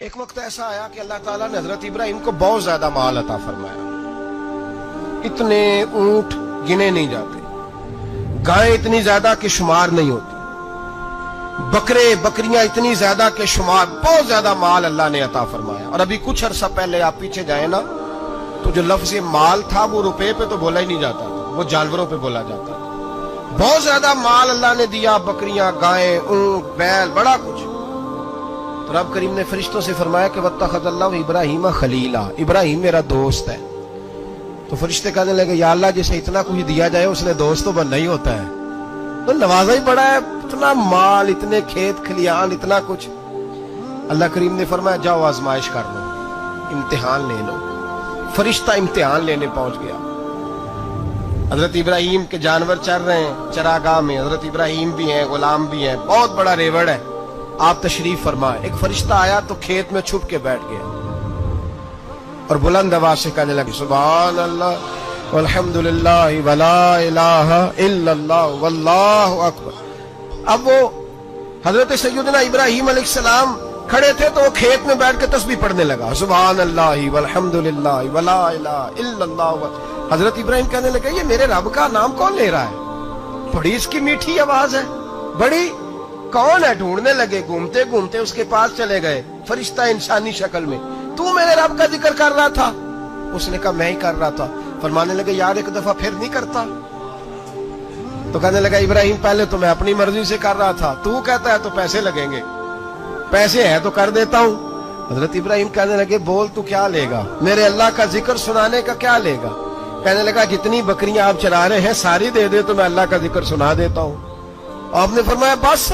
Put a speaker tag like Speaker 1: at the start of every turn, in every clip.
Speaker 1: ایک وقت ایسا آیا کہ اللہ تعالیٰ نے حضرت ابراہیم کو بہت زیادہ مال عطا فرمایا. اتنے اونٹ گنے نہیں جاتے، گائیں اتنی زیادہ کہ شمار نہیں ہوتی، بکرے بکریاں اتنی زیادہ کہ شمار، بہت زیادہ مال اللہ نے عطا فرمایا. اور ابھی کچھ عرصہ پہلے آپ پیچھے جائیں نا تو جو لفظ مال تھا وہ روپے پہ تو بولا ہی نہیں جاتا تھا، وہ جانوروں پہ بولا جاتا تھا. بہت زیادہ مال اللہ نے دیا، بکریاں، گائیں، اونٹ، بیل، بڑا کچھ. تو رب کریم نے فرشتوں سے فرمایا کہ وَاتَّخَذَ اللَّهُ إِبْرَاهِيمَ خَلِيلًا، ابراہیم میرا دوست ہے. تو فرشتے کہنے لگے یا اللہ جسے اتنا کچھ دیا جائے اس نے دوست تو بننا ہی ہوتا ہے، تو نوازا ہی بڑا ہے، اتنا مال، اتنے کھیت کھلیان، اتنا کچھ. اللہ کریم نے فرمایا جاؤ آزمائش کر لو، امتحان لے لو. فرشتہ امتحان لینے پہنچ گیا. حضرت ابراہیم کے جانور چر رہے ہیں چراگاہ میں، حضرت ابراہیم بھی ہیں، غلام بھی ہیں، بہت بڑا ریوڑ ہے. آپ تشریف فرمائے. ایک فرشتہ آیا تو کھیت میں چھپ کے بیٹھ گیا اور بلند آواز سے کہنے لگے سبحان اللہ والحمدللہ ولا الہ الا اللہ واللہ اکبر. اب وہ حضرت سیدنا ابراہیم علیہ السلام کھڑے تھے تو وہ کھیت میں بیٹھ کے تسبیح پڑھنے لگا سبحان اللہ والحمدللہ ولا الہ الا اللہ. حضرت ابراہیم کہنے لگے یہ میرے رب کا نام کون لے رہا ہے، بڑی اس کی میٹھی آواز ہے، بڑی کون ہے. ڈھونڈنے لگے، گھومتے گھومتے اس کے پاس چلے گئے. فرشتہ انسانی شکل میں، تو میرے رب کا ذکر کر رہا تھا؟ اس نے کہا میں ہی کر رہا تھا. فرمانے لگے یار ایک دفعہ پھر نہیں کرتا؟ تو کہنے لگا ابراہیم پہلے تو میں اپنی مرضی سے کر رہا تھا، تو کہتا ہے تو پیسے لگیں گے، پیسے ہے تو کر دیتا ہوں. حضرت ابراہیم کہنے لگے بول تو کیا لے گا، میرے اللہ کا ذکر سنانے کا کیا لے گا؟ کہنے لگا جتنی بکریاں آپ چرا رہے ہیں ساری دے دے تو میں اللہ کا ذکر سنا دیتا ہوں. آپ نے فرمایا بس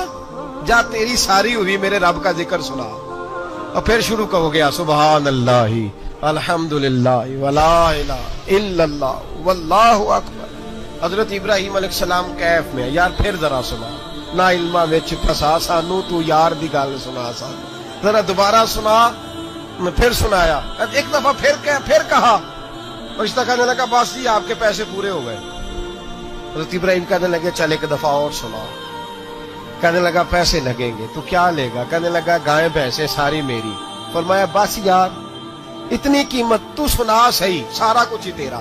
Speaker 1: جا تیری ساری ہوئی، میرے رب کا ذکر سنا. اور پھر شروع ہو گیا سبحان اللہ الحمدللہ ولا الہ الا اللہ واللہ اکبر. حضرت ابراہیم علیہ السلام کیف میں یار پھر ذرا سنا، نا علما وچ پھسا سانو تو یار دی گل سنا سانو، ذرا دوبارہ سنا. میں پھر سنایا، ایک دفعہ پھر کہا. فرشتہ کہنے لگا بس جی آپ کے پیسے پورے ہو گئے. حضرت ابراہیم کہنے لگے چل ایک دفعہ اور سنا. کہنے لگا پیسے لگیں گے. تو کیا لے گا؟ کہنے لگا گائیں بھینسیں ساری میری. فرمایا بس یار اتنی قیمت، تو سنا صحیح، سارا کچھ ہی تیرا.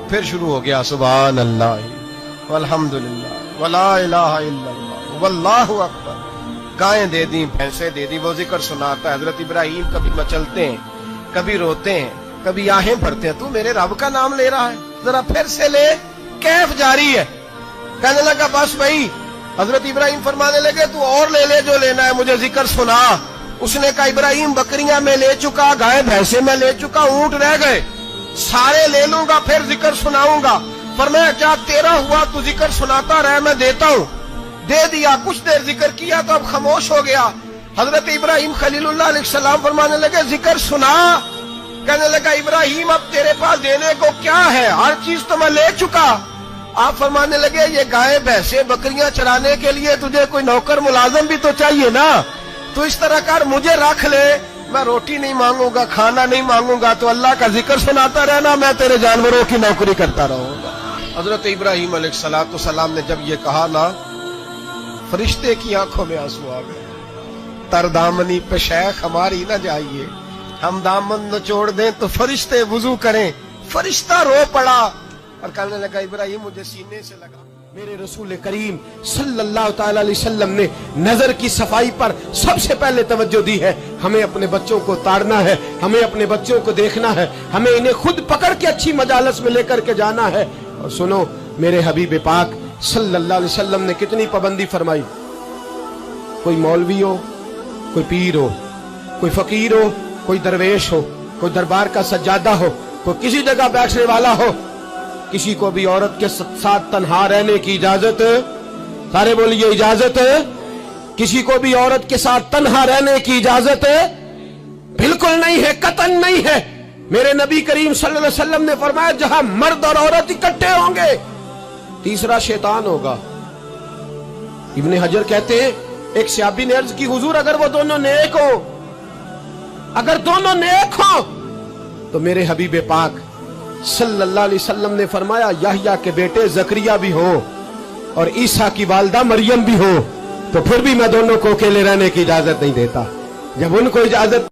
Speaker 1: پھر شروع ہو گیا سبحان اللہ والحمدللہ ولا الہ الا اللہ واللہ اکبر. گائیں دے دی، بھینسیں دے دی، وہ ذکر سناتا ہے. حضرت ابراہیم کبھی مچلتے ہیں، کبھی روتے ہیں، کبھی آہیں بھرتے ہیں. تو میرے رب کا نام لے رہا ہے، ذرا پھر سے لے. کیف جاری ہے. کہنے لگا بس بھائی. حضرت ابراہیم فرمانے لگے تو اور لے لے جو لینا ہے، مجھے ذکر سنا. اس نے کہا ابراہیم بکریاں میں لے چکا، گائے بھینسیں میں لے چکا، اونٹ رہ گئے، سارے لے لوں گا پھر ذکر سناؤں گا. فرمایا کیا تیرا ہوا، تو ذکر سناتا رہ، میں دیتا ہوں. دے دیا. کچھ دیر ذکر کیا تو اب خاموش ہو گیا. حضرت ابراہیم خلیل اللہ علیہ السلام فرمانے لگے ذکر سنا. کہنے لگا ابراہیم اب تیرے پاس دینے کو کیا ہے، ہر چیز تو میں لے چکا. آپ فرمانے لگے یہ گائے بھینسیں بکریاں چرانے کے لیے تجھے کوئی نوکر ملازم بھی تو چاہیے نا. تو اس طرح کر مجھے رکھ لے، میں روٹی نہیں مانگوں گا، کھانا نہیں مانگوں گا، تو اللہ کا ذکر سناتا رہنا، میں تیرے جانوروں کی نوکری کرتا رہوں گا. حضرت ابراہیم علیہ السلام نے جب یہ کہا نا، فرشتے کی آنکھوں میں آنسو آ گئے. تر دامنی پہ شیخ ہماری نہ جائیے، ہم دامن نچوڑ دیں تو فرشتے وضو کریں. فرشتہ رو پڑا اور کہنے لگا ابراہیم مجھے سینے سے لگا. میرے رسول کریم صلی اللہ تعالی علیہ وسلم نے نظر کی صفائی پر سب سے پہلے توجہ دی ہے. ہمیں اپنے بچوں کو تاڑنا ہے، ہمیں اپنے بچوں کو دیکھنا ہے، ہمیں انہیں خود پکڑ کے اچھی مجالس میں لے کر کے جانا ہے. اور سنو میرے حبیب پاک صلی اللہ علیہ وسلم نے کتنی پابندی فرمائی. کوئی مولوی ہو، کوئی پیر ہو، کوئی فقیر ہو، کوئی درویش ہو، کوئی دربار کا سجادہ ہو، کوئی کسی جگہ بیٹھنے والا ہو، کسی کو بھی عورت کے ساتھ تنہا رہنے کی اجازت، سارے بولیے اجازت، کسی کو بھی عورت کے ساتھ تنہا رہنے کی اجازت بالکل نہیں ہے، قطعاً نہیں ہے. میرے نبی کریم صلی اللہ علیہ وسلم نے فرمایا جہاں مرد اور عورت اکٹھے ہوں گے تیسرا شیطان ہوگا. ابن حجر کہتے ہیں ایک صحابی نے عرض کی حضور اگر وہ دونوں نیک ہو، اگر دونوں نیک ہو تو میرے حبیب پاک صلی اللہ علیہ وسلم نے فرمایا یحییٰ کے بیٹے زکریا بھی ہو اور عیسیٰ کی والدہ مریم بھی ہو تو پھر بھی میں دونوں کو اکیلے رہنے کی اجازت نہیں دیتا. جب ان کو اجازت